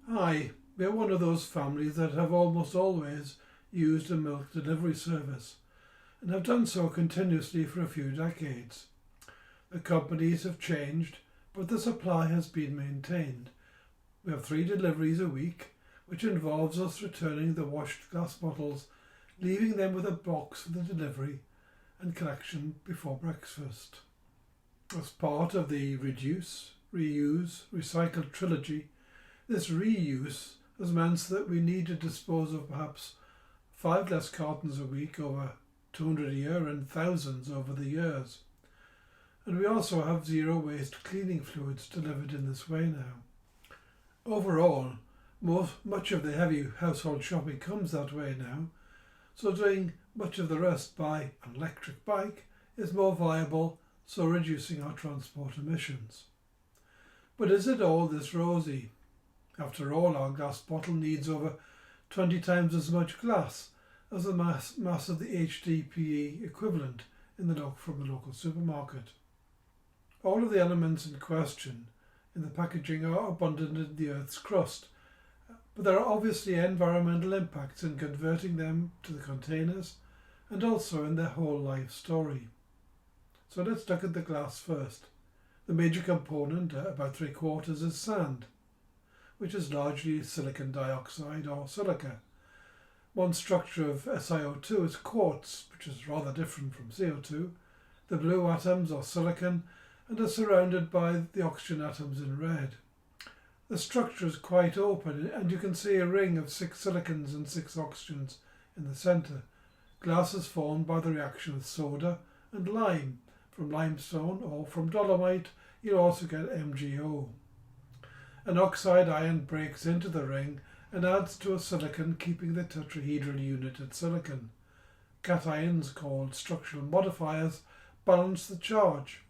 Hi, we're one of those families that have almost always used a milk delivery service and have done so continuously for a few decades. The companies have changed, but the supply has been maintained. We have 3 deliveries a week, which involves us returning the washed glass bottles, leaving them with a box for the delivery and collection before breakfast. As part of the reduce, reuse, recycle trilogy, this reuse has meant that we need to dispose of perhaps 5 less cartons a week, over 200 a year, and thousands over the years. And we also have zero waste cleaning fluids delivered in this way now. Overall, much of the heavy household shopping comes that way now, so doing much of the rest by an electric bike is more viable, so reducing our transport emissions. But is it all this rosy? After all, our glass bottle needs over 20 times as much glass as the mass of the HDPE equivalent from the local supermarket. All of the elements in question in the packaging are abundant in the Earth's crust, but there are obviously environmental impacts in converting them to the containers and also in their whole life story. So let's look at the glass first. The major component, about 3/4, is sand, which is largely silicon dioxide or silica. One structure of SiO2 is quartz, which is rather different from CO2. The blue atoms are silicon and are surrounded by the oxygen atoms in red. The structure is quite open, and you can see a ring of 6 silicons and 6 oxygens in the centre. Glass is formed by the reaction of soda and lime. From limestone or from dolomite, you'll also get MgO. An oxide ion breaks into the ring and adds to a silicon, keeping the tetrahedral unit at silicon. Cations, called structural modifiers, balance the charge.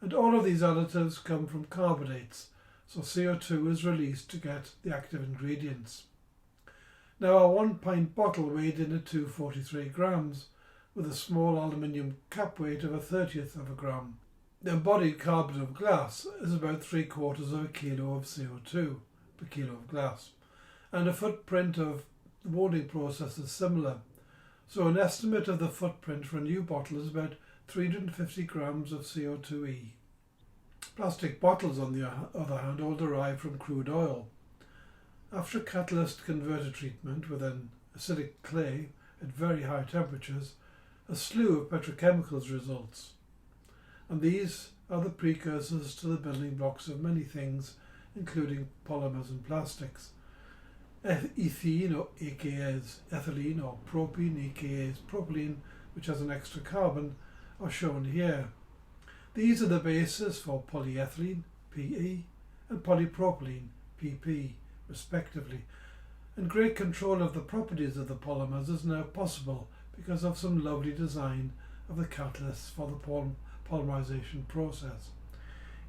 And all of these additives come from carbonates, so CO2 is released to get the active ingredients. Now, our 1-pint bottle weighed in at 243 grams, with a small aluminium cap weight of 1/30 of a gram. The embodied carbon of glass is about 3/4 of a kilo of CO2 per kilo of glass, and a footprint of the molding process is similar. So an estimate of the footprint for a new bottle is about 350 grams of CO2e. Plastic bottles, on the other hand, all derive from crude oil. After catalyst converter treatment with an acidic clay at very high temperatures, a slew of petrochemicals results. And these are the precursors to the building blocks of many things, including polymers and plastics. Ethene, or aka ethylene, or propene, aka propylene, which has an extra carbon, are shown here. These are the bases for polyethylene, PE, and polypropylene, PP, respectively. And great control of the properties of the polymers is now possible because of some lovely design of the catalysts for the polymerization process.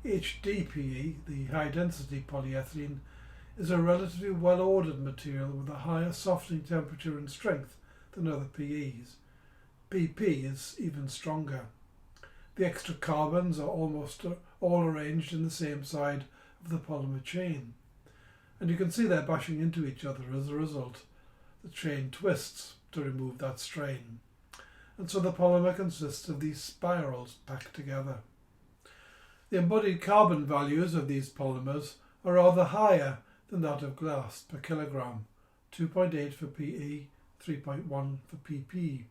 HDPE, the high-density polyethylene, is a relatively well-ordered material with a higher softening temperature and strength than other PEs. PP is even stronger. The extra carbons are almost all arranged in the same side of the polymer chain, and you can see they're bashing into each other. As a result, the chain twists to remove that strain, and so the polymer consists of these spirals packed together. The embodied carbon values of these polymers are rather higher than that of glass per kilogram, 2.8 for PE, 3.1 for PP.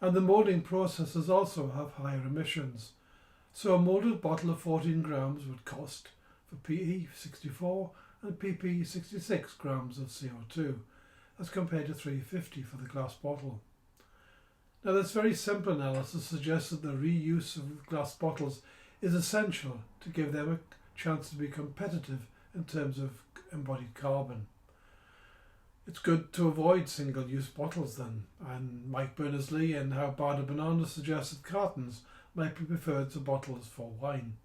And the moulding processes also have higher emissions. So a moulded bottle of 14 grams would cost, for PE, 64 and PP, 66 grams of CO2, as compared to 350 for the glass bottle. Now, this very simple analysis suggests that the reuse of glass bottles is essential to give them a chance to be competitive in terms of embodied carbon. It's good to avoid single-use bottles then, and Mike Berners-Lee in How Bad a Banana suggests that cartons might be preferred to bottles for wine.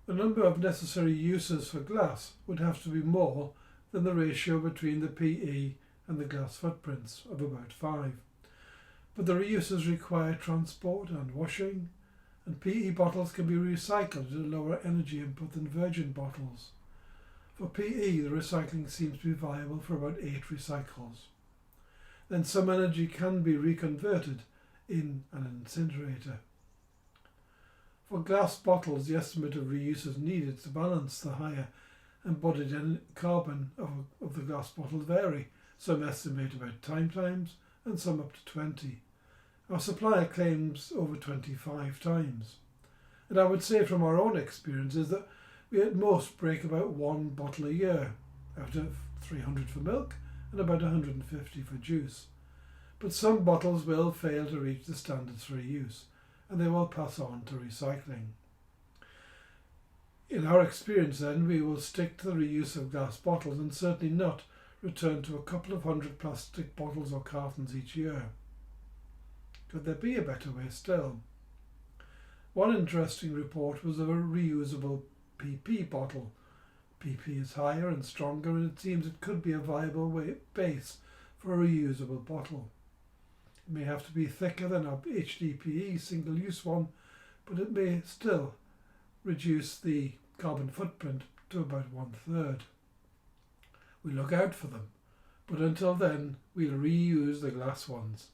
The number of necessary uses for glass would have to be more than the ratio between the PE and the glass footprints of about 5. But the reuses require transport and washing, and PE bottles can be recycled at a lower energy input than virgin bottles. For PE, the recycling seems to be viable for about 8 recycles. Then some energy can be reconverted in an incinerator. For glass bottles, the estimate of reuse is needed to balance the higher embodied carbon of the glass bottles vary. Some estimate about 10 times and some up to 20. Our supplier claims over 25 times. And I would say from our own experiences that we at most break about 1 bottle a year, out of 300 for milk and about 150 for juice. But some bottles will fail to reach the standards for reuse, and they will pass on to recycling. In our experience then, we will stick to the reuse of glass bottles and certainly not return to a couple of hundred plastic bottles or cartons each year. Could there be a better way still? One interesting report was of a reusable PP bottle. PP is higher and stronger, and it seems it could be a viable base for a reusable bottle. It may have to be thicker than our HDPE single-use one, but it may still reduce the carbon footprint to about 1/3. We look out for them, but until then we'll reuse the glass ones.